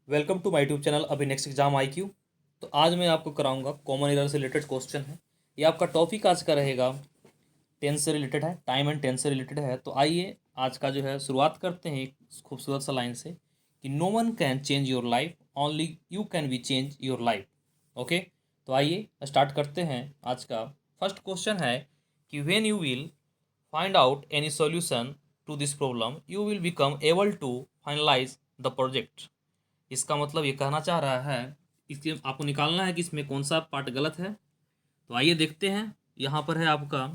Welcome to my YouTube channel अभी next exam I Q. तो आज मैं आपको कराऊंगा कॉमन एरर से रिलेटेड क्वेश्चन है। ये आपका टॉपिक आज का रहेगा, टेंस से रिलेटेड है, टाइम एंड टेंस से रिलेटेड है। तो आइए आज का जो है शुरुआत करते हैं एक खूबसूरत सा लाइन से कि no one can change your life, only you can be change your life. Okay, तो आइए स्टार्ट करते हैं। आज का फर्स्ट क्वेश्चन है कि when you will find out any solution to this problem you will become able to finalise the project. इसका मतलब ये कहना चाह रहा है, इसके आपको निकालना है कि इसमें कौन सा पार्ट गलत है। तो आइए देखते हैं। यहाँ पर है आपका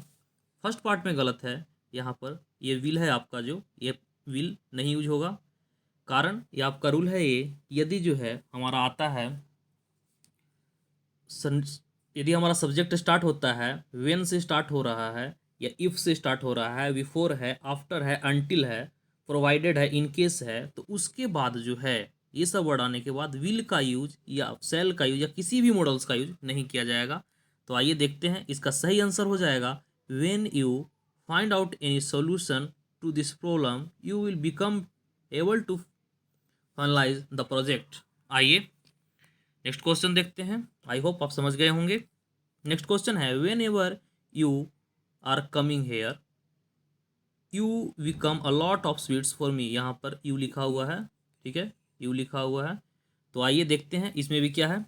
फर्स्ट पार्ट में गलत है। यहाँ पर ये विल है आपका, जो ये विल नहीं यूज होगा। कारण ये आपका रूल है, ये यदि जो है हमारा आता है यदि हमारा सब्जेक्ट स्टार्ट होता है वेन से स्टार्ट हो रहा है, या इफ से स्टार्ट हो रहा है, बिफोर है, आफ्टर है, अनटिल है, प्रोवाइडेड है, इन केस है, तो उसके बाद जो है ये सब वर्ड आने के बाद विल का यूज या सेल का यूज या किसी भी मॉडल्स का यूज नहीं किया जाएगा। तो आइए देखते हैं, इसका सही आंसर हो जाएगा when you find out any solution to this problem you will become able to finalise the project. आइए नेक्स्ट क्वेश्चन देखते हैं। आई होप आप समझ गए होंगे। नेक्स्ट क्वेश्चन है whenever you are coming here you become a lot of sweets for me. यहाँ पर यू लिखा हुआ है, ठीक है, यू लिखा हुआ है। तो आइए देखते हैं इसमें भी क्या है।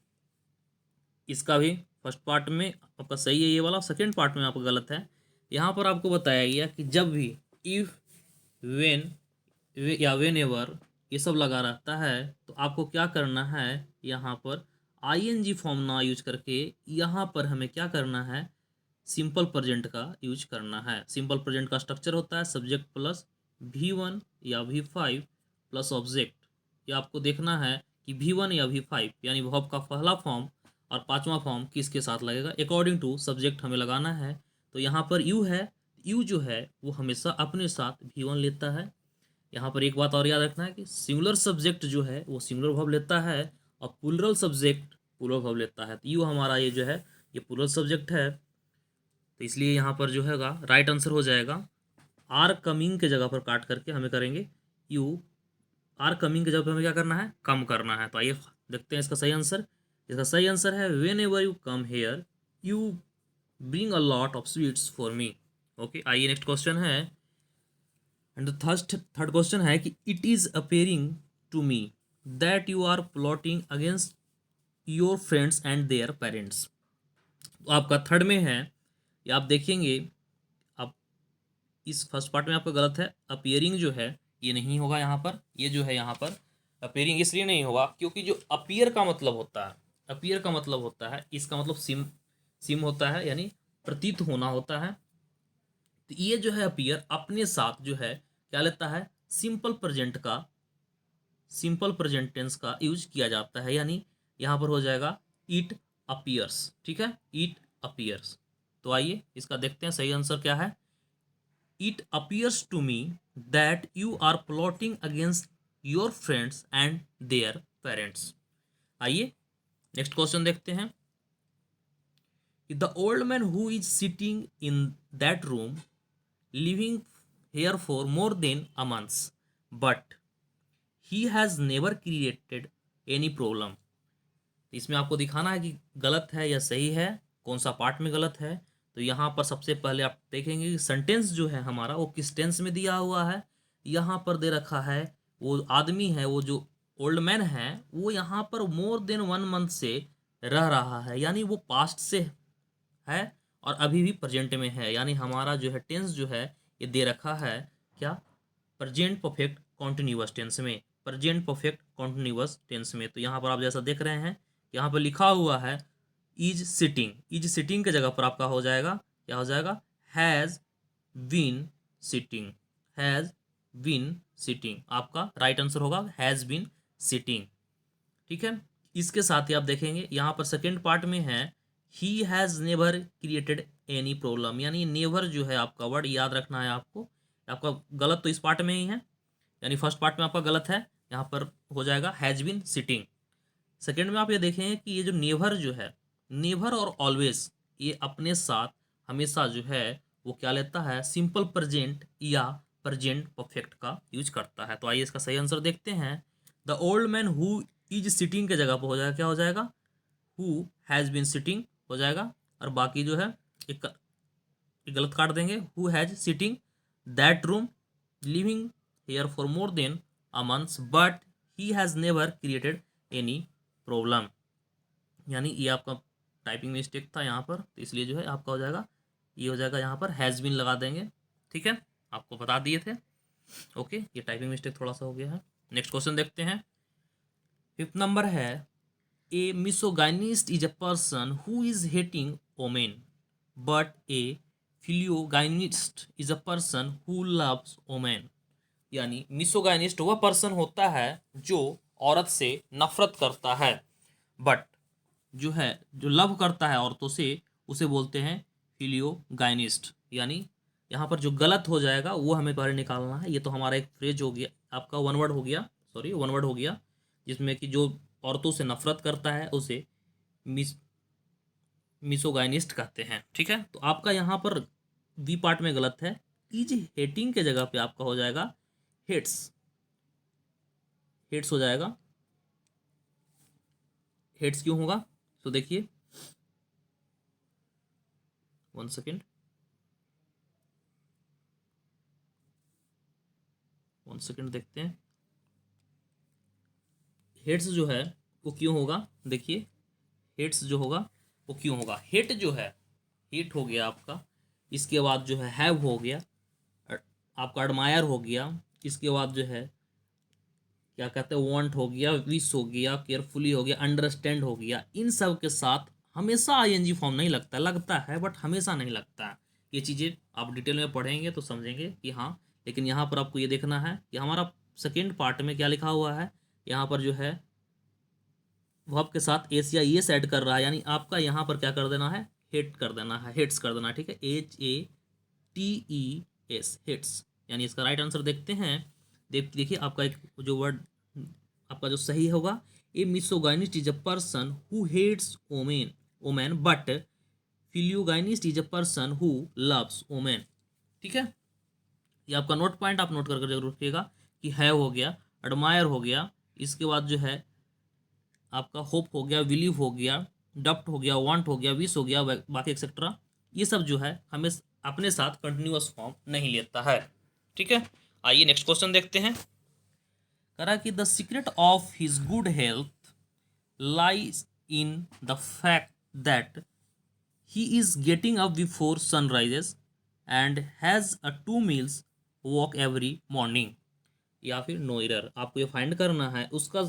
इसका भी फर्स्ट पार्ट में आपका सही है ये वाला, सेकेंड पार्ट में आपका गलत है। यहाँ पर आपको बताया गया कि जब भी इफ, वेन या वेन एवर ये सब लगा रहता है तो आपको क्या करना है, यहाँ पर आईएनजी फॉर्म ना यूज करके यहाँ पर हमें क्या करना है, सिंपल प्रेजेंट का यूज करना है। सिंपल प्रेजेंट का स्ट्रक्चर होता है सब्जेक्ट प्लस V1 या V5 प्लस ऑब्जेक्ट। ये आपको देखना है कि V1 या V5 यानी वर्ब का पहला फॉर्म और पांचवा फॉर्म किसके साथ लगेगा, अकॉर्डिंग टू सब्जेक्ट हमें लगाना है। तो यहाँ पर यू है, यू जो है वो हमेशा अपने साथ V1 लेता है। यहाँ पर एक बात और याद रखना है कि सिंगुलर सब्जेक्ट जो है वो सिंगुलर वर्ब लेता है और प्लूरल सब्जेक्ट प्लूरल वर्ब लेता है। तो यू हमारा ये जो है ये प्लूरल सब्जेक्ट है, तो इसलिए यहाँ पर जो हैगा राइट आंसर हो जाएगा आर कमिंग के जगह पर काट करके हमें करेंगे यू, आर कमिंग के जगह पर हमें क्या करना है, कम करना है। तो आइए देखते हैं इसका सही आंसर। इसका सही आंसर है whenever you come here you bring a lot of sweets for me. Okay, आइए नेक्स्ट क्वेश्चन है। एंड द थर्ड क्वेश्चन है कि it is appearing to me that you are plotting against your friends and their parents. तो आपका third में है, ये आप देखेंगे। आप इस फर्स्ट पार्ट में आपका गलत है, अपियरिंग जो है ये नहीं होगा यहाँ पर। ये जो है यहाँ पर अपियरिंग इसलिए नहीं होगा क्योंकि जो अपियर का मतलब होता है, अपियर का मतलब होता है, इसका मतलब सिम, सिम होता है यानी प्रतीत होना होता है। तो ये जो है अपियर अपने साथ जो है क्या लेता है, सिंपल प्रेजेंट का, सिंपल प्रेजेंट टेंस का यूज किया जाता है। यानी यहाँ पर हो जाएगा इट अपियर्स, ठीक है, इट अपियर्स। तो आइए इसका देखते हैं सही आंसर क्या है। It appears to me that you are plotting against your friends and their parents. आइए नेक्स्ट क्वेश्चन देखते हैं। The old man who is sitting in that room living here for more than a month but he has never created any problem. इसमें आपको दिखाना है कि गलत है या सही है, कौन सा पार्ट में गलत है। तो यहाँ पर सबसे पहले आप देखेंगे कि सेंटेंस जो है हमारा वो किस टेंस में दिया हुआ है। यहाँ पर दे रखा है वो आदमी है, वो जो ओल्ड मैन है वो यहाँ पर मोर देन 1 मंथ से रह रहा है, यानी वो पास्ट से है और अभी भी प्रेजेंट में है। यानी हमारा जो है टेंस जो है ये दे रखा है क्या, प्रेजेंट परफेक्ट कॉन्टिन्यूअस टेंस में, प्रेजेंट परफेक्ट कॉन्टिन्यूअस टेंस में। तो यहाँ पर आप जैसा देख रहे हैं यहाँ पर लिखा हुआ है इज सिटिंग, इज सिटिंग के जगह पर आपका हो जाएगा क्या, हो जाएगा has been sitting, has been sitting. आपका राइट आंसर होगा हैज़ बीन सिटिंग, ठीक है। इसके साथ ही आप देखेंगे यहाँ पर सेकेंड पार्ट में है ही has never created any problem, यानी नेवर जो है आपका वर्ड याद रखना है आपको। आपका गलत तो इस पार्ट में ही है, यानी फर्स्ट पार्ट में आपका गलत है, यहाँ पर हो जाएगा हैज़ बीन सिटिंग। सेकेंड में आप ये देखेंगे कि ये जो नेवर जो है, नेवर और ऑलवेज ये अपने साथ हमेशा जो है वो क्या लेता है, सिंपल प्रेजेंट या प्रेजेंट परफेक्ट का यूज करता है। तो आइए इसका सही आंसर देखते हैं। The old man who is sitting के जगह पर हो जाएगा, क्या हो जाएगा, हु हैज़ बीन सिटिंग हो जाएगा। और बाकी जो है एक गलत काट देंगे, who has sitting that room living here for more than a month but he has never created any problem. यानी ये आपका टाइपिंग मिस्टेक था यहाँ पर, तो इसलिए जो है आपका हो जाएगा, ये हो जाएगा यहाँ पर हैज़ बीन लगा देंगे। ठीक है, आपको बता दिए थे। ओके, ये टाइपिंग मिस्टेक थोड़ा सा हो गया है। नेक्स्ट क्वेश्चन देखते हैं। फिफ्थ नंबर है, a misogynist is a person who is hating women but a philogynist is a person who loves women. यानी मिसोगाइनिस्ट वह पर्सन होता है जो औरत से नफरत करता है, बट जो है जो लव करता है औरतों से उसे बोलते हैं फिलियोगाइनिस्ट। यानी यहाँ पर जो गलत हो जाएगा वो हमें पहले निकालना है। ये तो हमारा एक फ्रेज हो गया, आपका वन वर्ड हो गया, सॉरी वन वर्ड हो गया, जिसमें कि जो औरतों से नफरत करता है उसे मिस मिसोगाइनिस्ट कहते हैं। ठीक है, तो आपका यहाँ पर बी पार्ट में गलत है। इज हेटिंग के जगह पे आपका हो जाएगा हेट्स, हेट्स हो जाएगा। हेट्स क्यों होगा, तो देखिए, वन सेकेंड, वन सेकेंड देखते हैं। हेट्स जो है वो क्यों होगा, देखिए हेट्स जो होगा वो क्यों होगा। हेट जो है, हेट हो गया आपका, इसके बाद जो है हैव हो गया, आपका एडमायर हो गया, इसके बाद जो है क्या कहते हैं वांट हो गया, विश हो गया, केयरफुली हो गया, अंडरस्टैंड हो गया। इन सब के साथ हमेशा आईएनजी फॉर्म नहीं लगता, लगता है बट हमेशा नहीं लगता है। ये चीज़ें आप डिटेल में पढ़ेंगे तो समझेंगे कि हाँ, लेकिन यहाँ पर आपको ये देखना है कि हमारा सेकेंड पार्ट में क्या लिखा हुआ है। यहाँ पर जो है वर्ब के साथ एस या एस ऐड कर रहा है, यानी आपका यहाँ पर क्या कर देना है, हेट कर देना है, हेट्स कर देना है। ठीक है, HATES, हेट्स। यानी इसका राइट आंसर देखते हैं। देखिए आपका एक जो वर्ड आपका जो सही होगा, a misogynist is a person who hates women women but philogynist is a person who loves women. ठीक है, ये आपका नोट पॉइंट आप नोट करके जरूर रखिएगा कि है हो गया, एडमायर हो गया, इसके बाद जो है आपका होप हो गया, बिलीव हो गया, डप्ट हो गया, वांट हो गया, विश हो गया, बाकी एक्सेट्रा। ये सब जो है हमें अपने साथ कंटिन्यूअस फॉर्म नहीं लेता है। ठीक है, आइए नेक्स्ट क्वेश्चन देखते हैं। करा कि the secret of his good health lies in the fact that he is getting up before sunrises and has a 2 meals walk every morning. या फिर नो एरर, आपको ये फाइंड करना है उसका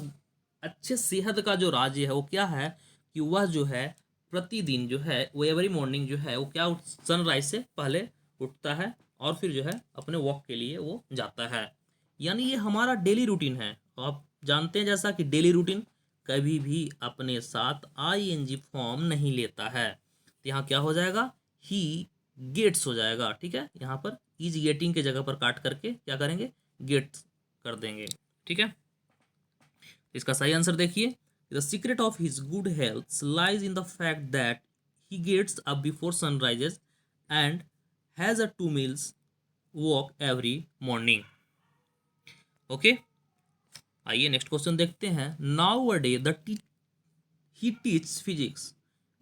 अच्छे सेहत का जो राज है वो क्या है, कि वह जो है प्रतिदिन जो है वो एवरी मॉर्निंग जो है वो क्या सनराइज से पहले उठता है और फिर जो है अपने वॉक के लिए वो जाता है। यानी ये हमारा डेली रूटीन है। आप जानते हैं जैसा कि डेली रूटीन कभी भी अपने साथ आईएनजी फॉर्म नहीं लेता है, तो यहाँ क्या हो जाएगा, ही गेट्स हो जाएगा। ठीक है, यहाँ पर इज गेटिंग के जगह पर काट करके क्या करेंगे, गेट्स कर देंगे। ठीक है, इसका सही आंसर देखिए, the secret of his good health lies in the fact that he gets up before sunrises and has a 2 meals walk every morning. Okay, आइए नेक्स्ट क्वेश्चन देखते हैं। Now a day the he teaches physics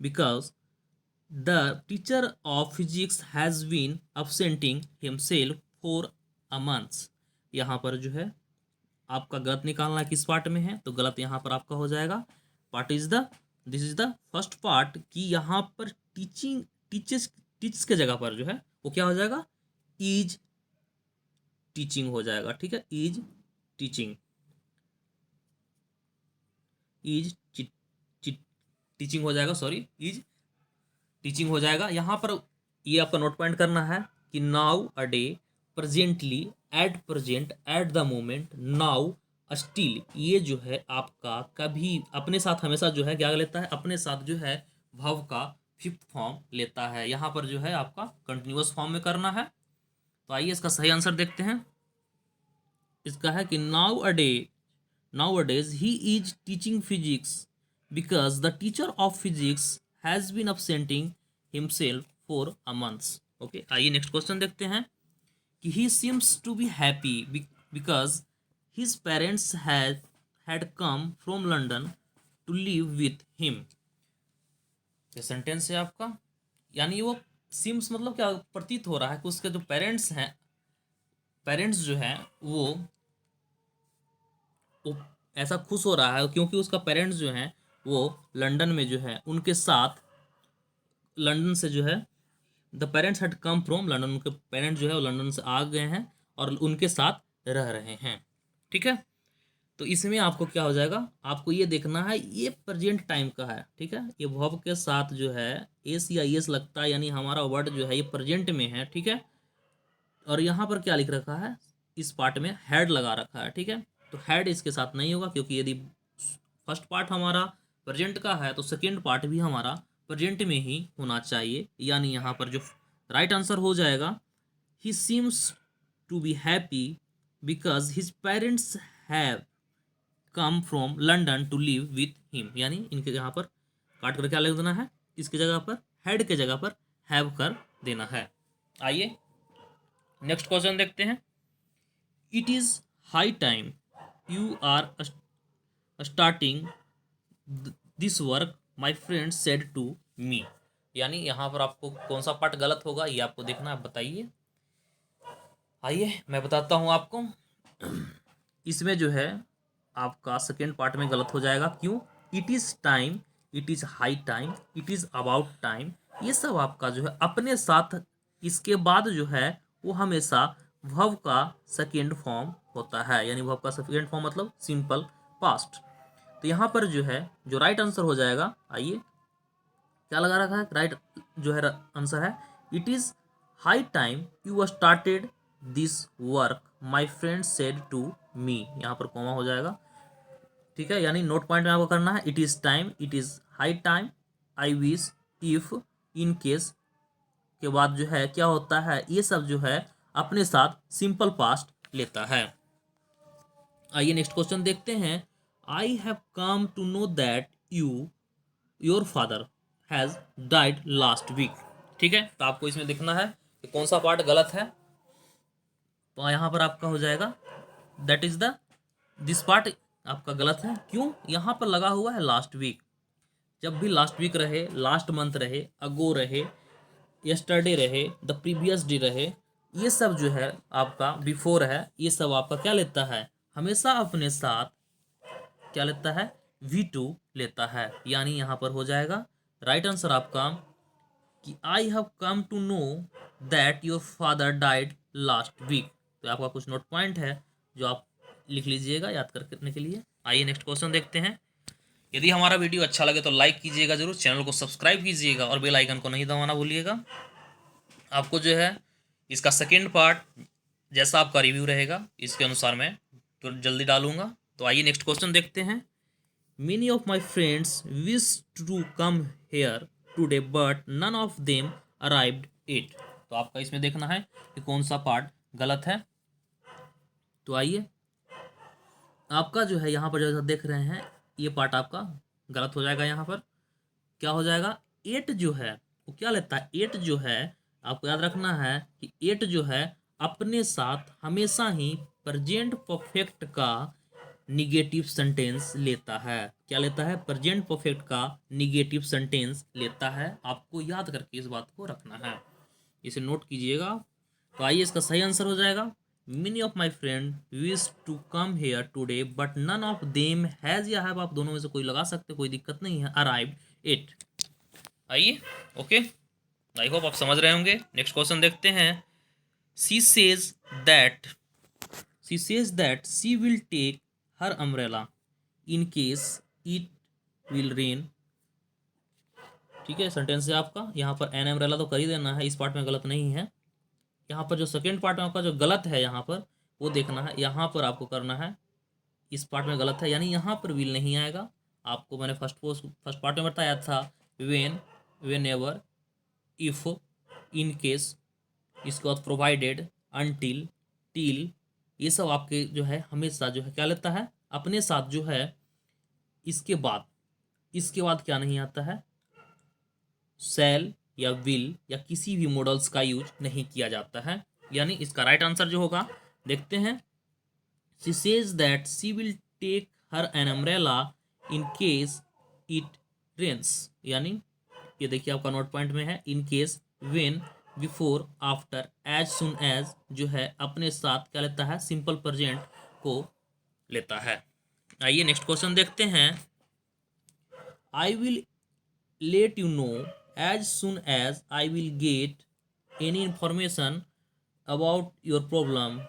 because the teacher of physics has been absenting himself for a month। यहाँ पर जो है आपका गलत निकालना किस पार्ट में है, तो गलत यहाँ पर आपका हो जाएगा part is the, this is the first part, कि यहाँ पर टीचिंग टीचर्स टीच के जगह पर जो है वो क्या हो जाएगा, इज टीचिंग हो जाएगा। ठीक है, इज टीचिंग, इज टीचिंग हो जाएगा, सॉरी इज टीचिंग हो जाएगा। यहाँ पर ये आपका नोट पॉइंट करना है कि now a day, presently, at present, at the moment, now, still, ये जो है आपका कभी अपने साथ हमेशा जो है क्या लेता है, अपने साथ जो है भव का फिफ्थ फॉर्म लेता है। यहाँ पर जो है आपका कंटिन्यूअस फॉर्म में करना है। तो आइए इसका सही आंसर देखते हैं। इसका है कि nowadays he is teaching physics because the teacher of physics has been absenting himself for a month। Okay, आइए नेक्स्ट क्वेश्चन देखते हैं कि he seems to be happy because his parents had come from London to live with him. ये sentence है आपका, यानी वो CIMS मतलब क्या प्रतीत हो रहा है कि उसके जो पेरेंट्स हैं, पेरेंट्स जो हैं वो ऐसा खुश हो रहा है क्योंकि उसका पेरेंट्स जो हैं वो लंदन में जो है उनके साथ, लंदन से जो है, the parents had come from London, उनके पेरेंट्स जो है वो लंदन से आ गए हैं और उनके साथ रह रहे हैं। ठीक है, तो इसमें आपको क्या हो जाएगा, आपको ये देखना है ये प्रेजेंट टाइम का है। ठीक है, ये वर्ब के साथ जो है एस या एस लगता है, यानी हमारा वर्ड जो है ये प्रेजेंट में है। ठीक है, और यहाँ पर क्या लिख रखा है, इस पार्ट में हैड लगा रखा है। ठीक है, तो हैड इसके साथ नहीं होगा, क्योंकि यदि फर्स्ट पार्ट हमारा प्रेजेंट का है तो सेकेंड पार्ट भी हमारा प्रेजेंट में ही होना चाहिए। यानी यहाँ पर जो राइट आंसर हो जाएगा, he seems to be happy because his parents have come from London to live with him. यानी इनके यहाँ पर काट कर क्या लिख देना है, इसकी जगह पर हैड के जगह पर हैव कर देना है। आइए नेक्स्ट क्वेश्चन देखते हैं। It is high time you are starting this work my friend said to me. यानी यहाँ पर आपको कौन सा पार्ट गलत होगा ये आपको देखना है, बताइए। आइए मैं बताता हूँ आपको। इसमें जो है आपका सेकेंड पार्ट में गलत हो जाएगा। क्यों? It is time, it is high time, it is about time, ये सब आपका जो है अपने साथ, इसके बाद जो है वो हमेशा वर्ब का सेकेंड फॉर्म होता है। यानी वर्ब का सेकेंड फॉर्म मतलब सिंपल पास्ट। तो यहाँ पर जो है जो राइट आंसर हो जाएगा, आइए क्या लगा रखा है, राइट जो है आंसर है it is high time you started this work my friend said to me. यहाँ पर कॉमा हो जाएगा। ठीक है, यानी नोट पॉइंट में आपको करना है it is time, it is high time, I wish, if, in case के बाद जो है क्या होता है, ये सब जो है अपने साथ सिंपल पास्ट लेता है। आइए नेक्स्ट क्वेश्चन देखते हैं। I have come to know that your father has died last week. ठीक है, तो आपको इसमें देखना है कि कौन सा पार्ट गलत है। तो यहाँ पर आपका हो जाएगा that is the, this part आपका गलत है। क्यों? यहाँ पर लगा हुआ है लास्ट वीक। जब भी लास्ट वीक रहे, लास्ट मंथ रहे, अगो रहे, यस्टरडे रहे, द प्रीवियस डे रहे, ये सब जो है आपका बिफोर है, ये सब आपका क्या लेता है, हमेशा अपने साथ क्या लेता है, V2 लेता है। यानी यहाँ पर हो जाएगा राइट आंसर आपका कि I have come to know that your father died last week. तो आपका कुछ नोट पॉइंट है जो आप लिख लीजिएगा याद करने के लिए। आइए नेक्स्ट क्वेश्चन देखते हैं। यदि हमारा वीडियो अच्छा लगे तो लाइक कीजिएगा जरूर, चैनल को सब्सक्राइब कीजिएगा और बेल आइकन को नहीं दबाना भूलिएगा। आपको जो है इसका सेकेंड पार्ट जैसा आपका रिव्यू रहेगा इसके अनुसार मैं तो जल्दी डालूंगा। तो आइए नेक्स्ट क्वेश्चन देखते हैं। Many of my friends wished to come here today but none of them arrived yet। तो आपका इसमें देखना है कि कौन सा पार्ट गलत है। तो आइए आपका जो है यहाँ पर जैसा देख रहे हैं ये पार्ट आपका गलत हो जाएगा। यहाँ पर क्या हो जाएगा, एट जो है वो क्या लेता है, एट जो है आपको याद रखना है कि एट जो है अपने साथ हमेशा ही प्रेजेंट परफेक्ट का निगेटिव सेंटेंस लेता है। क्या लेता है, प्रेजेंट परफेक्ट का निगेटिव सेंटेंस लेता है। आपको याद करके इस बात को रखना है, इसे नोट कीजिएगा। तो आइए इसका सही आंसर हो जाएगा many of my friend wish to come here today but none of them has या हैव, आप दोनों में से कोई लगा सकते, कोई दिक्कत नहीं है, अराइव्ड इट। आइए ओके, आई होप आप समझ रहे होंगे। नेक्स्ट क्वेश्चन देखते हैं। She says that she will take her umbrella in case it will rain. ठीक है, सेंटेंस है आपका, यहाँ पर एन अम्ब्रेला तो कर ही देना है, इस पार्ट में गलत नहीं है। यहाँ पर जो सेकेंड पार्ट में आपका जो गलत है यहाँ पर वो देखना है, यहाँ पर आपको करना है, इस पार्ट में गलत है, यानी यहाँ पर विल नहीं आएगा। आपको मैंने फर्स्ट पार्ट में बताया था when, when ever, if, in case, इसके बाद प्रोवाइडेड, अनटिल, टिल, ये सब आपके जो है हमेशा जो है क्या लेता है अपने साथ जो है। इसके बाद क्या नहीं आता है, शैल या विल या किसी भी मॉडल्स का यूज नहीं किया जाता है। यानी इसका राइट आंसर जो होगा देखते हैं। She says that she will take her an umbrella in case it rains, यानी ये देखिए आपका नोट पॉइंट में है, in case, when, before, after, as soon as जो है अपने साथ क्या लेता है, सिंपल प्रेजेंट को लेता है। आइए नेक्स्ट क्वेश्चन देखते हैं। I will let you know as soon as I will get any information about your problem,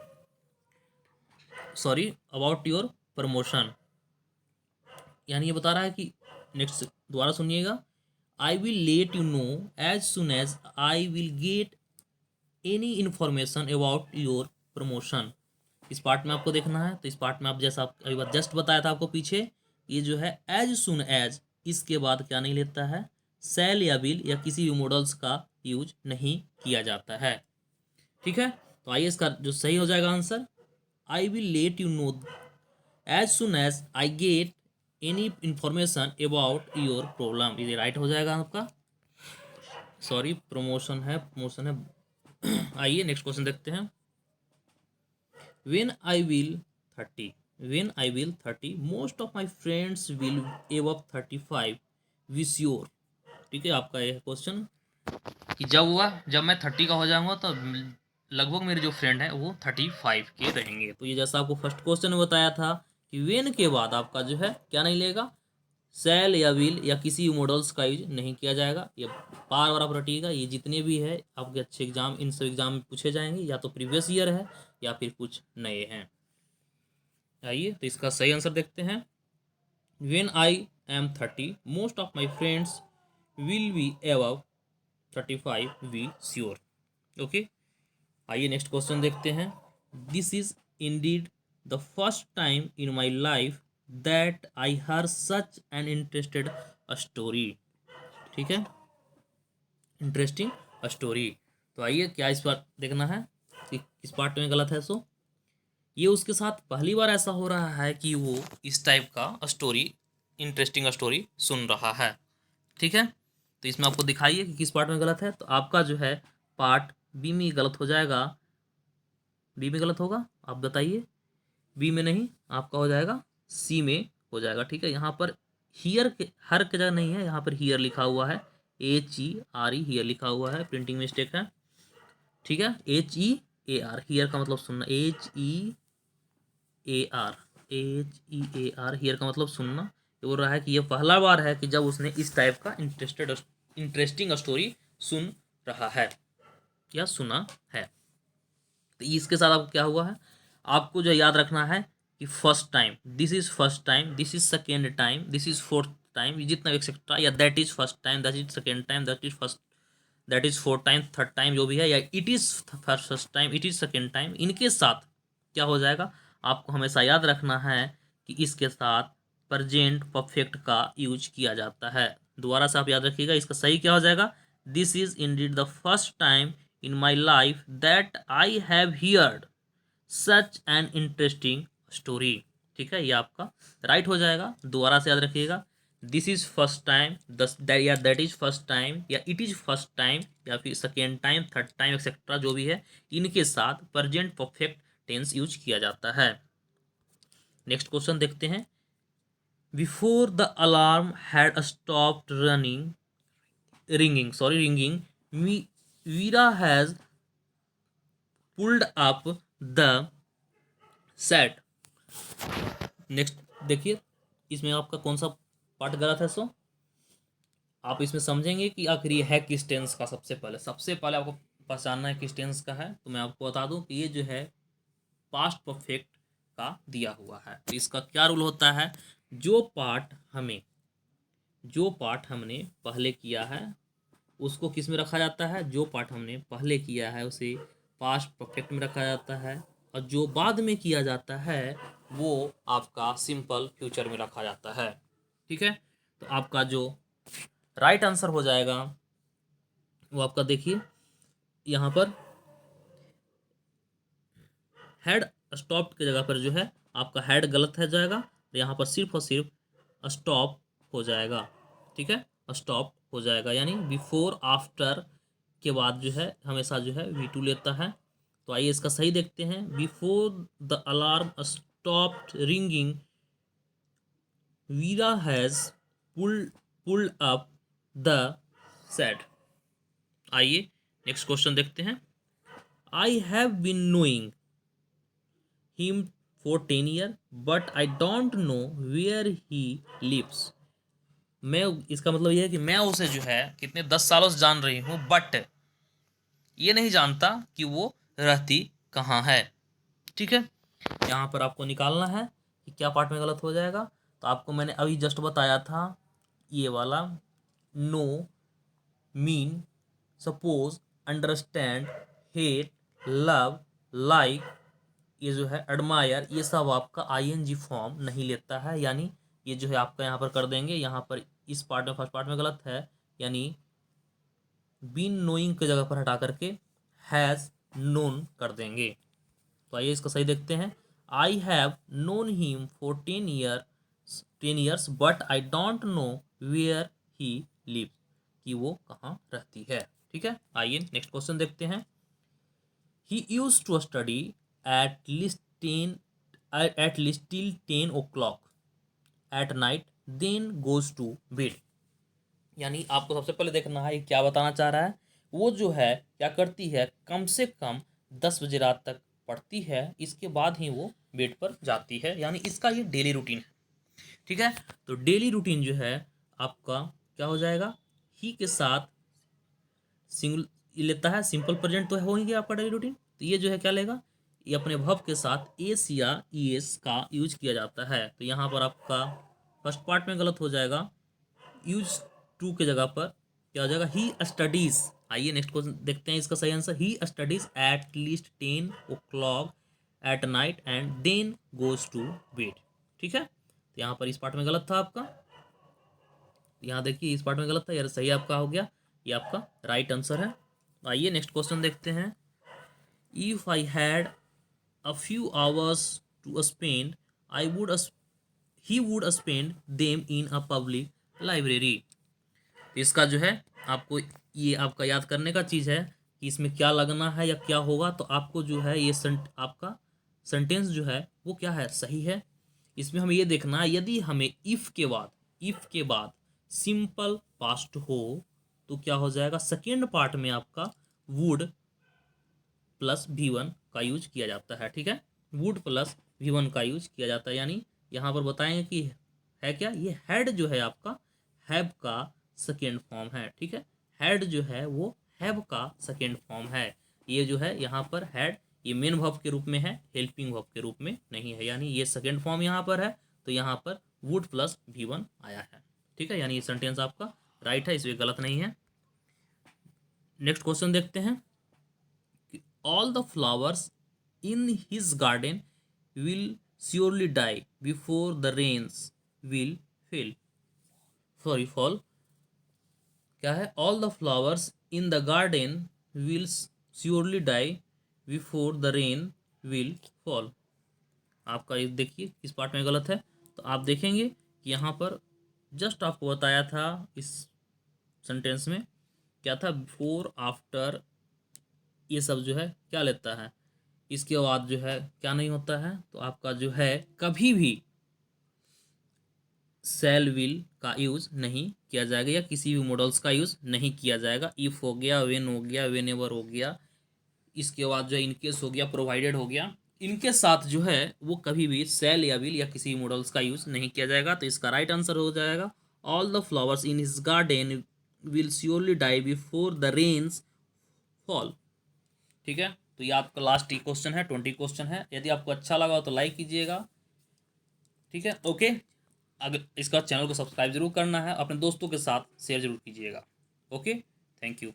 sorry about your promotion, यानी ये बता रहा है कि, नेक्स्ट दोबारा सुनिएगा, I will let you know as soon as I will get any information about your promotion. इस part में आपको देखना है, तो इस पार्ट में आप जैसा आप अभी बात जस्ट बताया था आपको पीछे, ये जो है एज सुन एज, इसके बाद क्या नहीं लेता है, सेल या बिल या किसी भी मॉडल्स का यूज नहीं किया जाता है। ठीक है, तो आइए इसका जो सही हो जाएगा answer, I will let you know as soon as I get any information about your problem, ये राइट हो जाएगा आपका, सॉरी प्रमोशन है, प्रमोशन है। आइए नेक्स्ट क्वेश्चन देखते हैं। When I will 30, when I will 30, most of my friends will above 35, wish your, ठीक है आपका यह क्वेश्चन कि जब मैं 30 का हो जाऊंगा तो लगभग मेरे जो फ्रेंड हैं वो 35 के रहेंगे। तो ये जैसा आपको फर्स्ट क्वेश्चन में बताया था कि वेन के बाद आपका जो है क्या नहीं लेगा, सेल या विल या किसी मॉडल्स का यूज नहीं किया जाएगा। ये बार बार आप रटिएगा, ये जितने भी है आपके अच्छे एग्जाम, इन सब एग्जाम में पूछे जाएंगे, या तो प्रीवियस ईयर है या फिर कुछ नए हैं। आइए तो इसका सही आंसर देखते हैं। When I am 30, most of my friends will be above 35, we sure. Okay, आइए नेक्स्ट क्वेश्चन देखते हैं। This is indeed the first time in my life that I her such an interested story, ठीक है, interesting story. तो आइए क्या इस बार देखना है कि किस पार्ट में गलत है। सो ये उसके साथ पहली बार ऐसा हो रहा है कि वो इस टाइप का स्टोरी, इंटरेस्टिंग स्टोरी सुन रहा है। ठीक है, तो इसमें आपको दिखाइए कि किस पार्ट में गलत है। तो आपका जो है पार्ट बी में गलत हो जाएगा, बी में गलत होगा, आप बताइए। बी में नहीं, आपका हो जाएगा सी में हो जाएगा। ठीक है, यहाँ पर हियर के हर के जगह नहीं है, यहाँ पर हियर लिखा हुआ है, HERE हियर लिखा हुआ है, प्रिंटिंग मिस्टेक है। ठीक है, HEAR हियर का मतलब सुनना, HEAR हियर का मतलब सुनना। ये बोल रहा है कि ये पहला बार है कि जब उसने इस टाइप का इंटरेस्टिंग स्टोरी सुन रहा है या सुना है। तो इसके साथ आपको क्या हुआ है, आपको जो याद रखना है कि first time, this is first time, this is second time, this is fourth time, ये जितना एक्सेट्रा, या that is first time, that is second time, that is first, that is fourth time, third time जो भी है, या it is first time, it is second time, इनके साथ क्या हो जाएगा, आपको हमेशा याद रखना है कि इसके साथ प्रजेंट परफेक्ट का यूज किया जाता है। दोबारा से आप याद रखिएगा, इसका सही क्या हो जाएगा, this is indeed the first time in my life that I have heard such an interesting story। ठीक है, ये आपका राइट हो जाएगा। दोबारा से याद रखिएगा, दिस इज फर्स्ट टाइम, या दैट इज फर्स्ट टाइम, या इट इज फर्स्ट टाइम, या फिर second time, third time etcetera जो भी है, इनके साथ प्रेजेंट परफेक्ट टेंस यूज किया जाता है। नेक्स्ट क्वेश्चन देखते हैं। Before the alarm had stopped ringing, Veera has pulled up the set। Next देखिए, इसमें आपका कौन सा पार्ट गलत है। सो आप इसमें समझेंगे कि आखिर ये है किस टेंस का। सबसे पहले आपको पहचानना है किस टेंस का है। तो मैं आपको बता दूं कि ये जो है पास्ट परफेक्ट का दिया हुआ है। तो इसका क्या रूल होता है, जो पार्ट हमने पहले किया है उसको किस में रखा जाता है, जो पार्ट हमने पहले किया है उसे पास्ट परफेक्ट में रखा जाता है, और जो बाद में किया जाता है वो आपका सिंपल फ्यूचर में रखा जाता है। ठीक है, तो आपका जो राइट आंसर हो जाएगा वो आपका देखिए, यहाँ पर हेड स्टॉप की जगह पर जो है आपका हेड गलत है जाएगा, यहाँ पर सिर्फ और सिर्फ स्टॉप हो जाएगा। ठीक है, स्टॉप हो जाएगा, यानी बिफोर आफ्टर के बाद जो है हमेशा जो है V2 लेता है। तो आइए इसका सही देखते हैं। Before the alarm stopped ringing Veera has pulled up the set. आइए नेक्स्ट क्वेश्चन देखते हैं। I have been knowing him for 10 year but I don't know where he lives. मैं, इसका मतलब यह है कि मैं उसे जो है कितने 10 सालों से जान रही हूँ, बट ये नहीं जानता कि वो रहती कहाँ है। ठीक है, यहाँ पर आपको निकालना है कि क्या पार्ट में गलत हो जाएगा। तो आपको मैंने अभी जस्ट बताया था ये वाला, no, mean, suppose, understand, hate, love, like, ये जो है एडमायर, ये सब आपका आईएनजी फॉर्म नहीं लेता है। यानी ये जो है आपका यहाँ पर कर देंगे, यहाँ पर इस पार्ट में, फर्स्ट पार्ट में गलत है, यानी बीन नोइंग की जगह पर हटा करके हैज़ नोन कर देंगे। तो आइए इसको सही देखते हैं। I have known him for 10 years but I don't know where he live, कि वो कहाँ रहती है। ठीक है, आइए नेक्स्ट क्वेश्चन देखते हैं। He use to study at least 10 o'clock at night then goes to bed. यानी आपको सबसे पहले देखना है ये क्या बताना चाह रहा है। वो जो है क्या करती है, कम से कम 10 बजे रात तक पढ़ती है, इसके बाद ही वो बेड पर जाती है। यानी इसका ये डेली रूटीन है। ठीक है, तो डेली रूटीन जो है आपका क्या हो जाएगा, ही के साथ सिंगल ये लेता है, सिंपल प्रेजेंट तो हो ही गया आपका डेली रूटीन। तो ये जो है क्या लेगा, ये अपने वर्ब के साथ एस या ईएस का यूज किया जाता है। तो यहाँ पर आपका फर्स्ट पार्ट में गलत हो जाएगा, यूज टू के जगह पर क्या हो जाएगा, ही स्टडीज। आइए नेक्स्ट क्वेश्चन देखते हैं इसका सही answer. He studies at least 10 o'clock at night and then goes to bed. ठीक है, तो यहाँ पर इस पार्ट में गलत था आपका, यहाँ देखिए इस पार्ट में गलत था, यार सही आपका हो गया, ये आपका राइट आंसर है। आइए नेक्स्ट क्वेश्चन देखते हैं। If I had a few hours to spend I would he would spend them in a public library. इसका जो है आपको ये आपका याद करने का चीज़ है कि इसमें क्या लगना है या क्या होगा। तो आपको जो है ये आपका सेंटेंस जो है वो क्या है, सही है। इसमें हमें ये देखना है, यदि हमें इफ के बाद सिंपल पास्ट हो तो क्या हो जाएगा, सेकेंड पार्ट में आपका वुड प्लस V1 का यूज किया जाता है। ठीक है, वुड प्लस V1 का यूज किया जाता है। यानी यहाँ पर बताएंगे कि है क्या, ये हैड जो है आपका हैव का सेकेंड फॉर्म है। ठीक है, हैड जो है वो हैव का सेकेंड फॉर्म है। ये जो है यहाँ पर हैड ये मेन वर्ब के रूप में है, हेल्पिंग वर्ब के रूप में नहीं है। यानी ये सेकेंड फॉर्म यहाँ पर है, तो यहाँ पर वुड प्लस V1 आया है। ठीक है, यानी ये सेंटेंस आपका राइट है, इसमें गलत नहीं है। नेक्स्ट क्वेश्चन देखते हैं। all the flowers in his garden will surely die before the rains will fall। क्या है, all the flowers in the garden will surely die before the rain will fall। आपका ये देखिए किस पार्ट में गलत है। तो आप देखेंगे कि यहाँ पर जस्ट आपको बताया था इस सेंटेंस में क्या था, बिफोर आफ्टर ये सब जो है क्या लेता है, इसके बाद जो है क्या नहीं होता है। तो आपका जो है कभी भी सेल विल का यूज नहीं किया जाएगा या किसी भी मॉडल्स का यूज नहीं किया जाएगा। इफ हो गया, वेन हो गया, वेन एवर हो गया, इसके बाद जो है इनकेस हो गया, प्रोवाइडेड हो गया, इनके साथ जो है वो कभी भी सेल या विल या किसी भी मॉडल्स का यूज नहीं किया जाएगा। तो इसका राइट आंसर हो जाएगा all the flowers in his garden will surely die before the rains fall. ठीक है, तो ये आपका लास्ट क्वेश्चन है, 20 क्वेश्चन है। यदि आपको अच्छा लगा हो तो लाइक कीजिएगा। ठीक है, ओके। अगर इसका चैनल को सब्सक्राइब जरूर करना है, अपने दोस्तों के साथ शेयर जरूर कीजिएगा। Okay, thank you.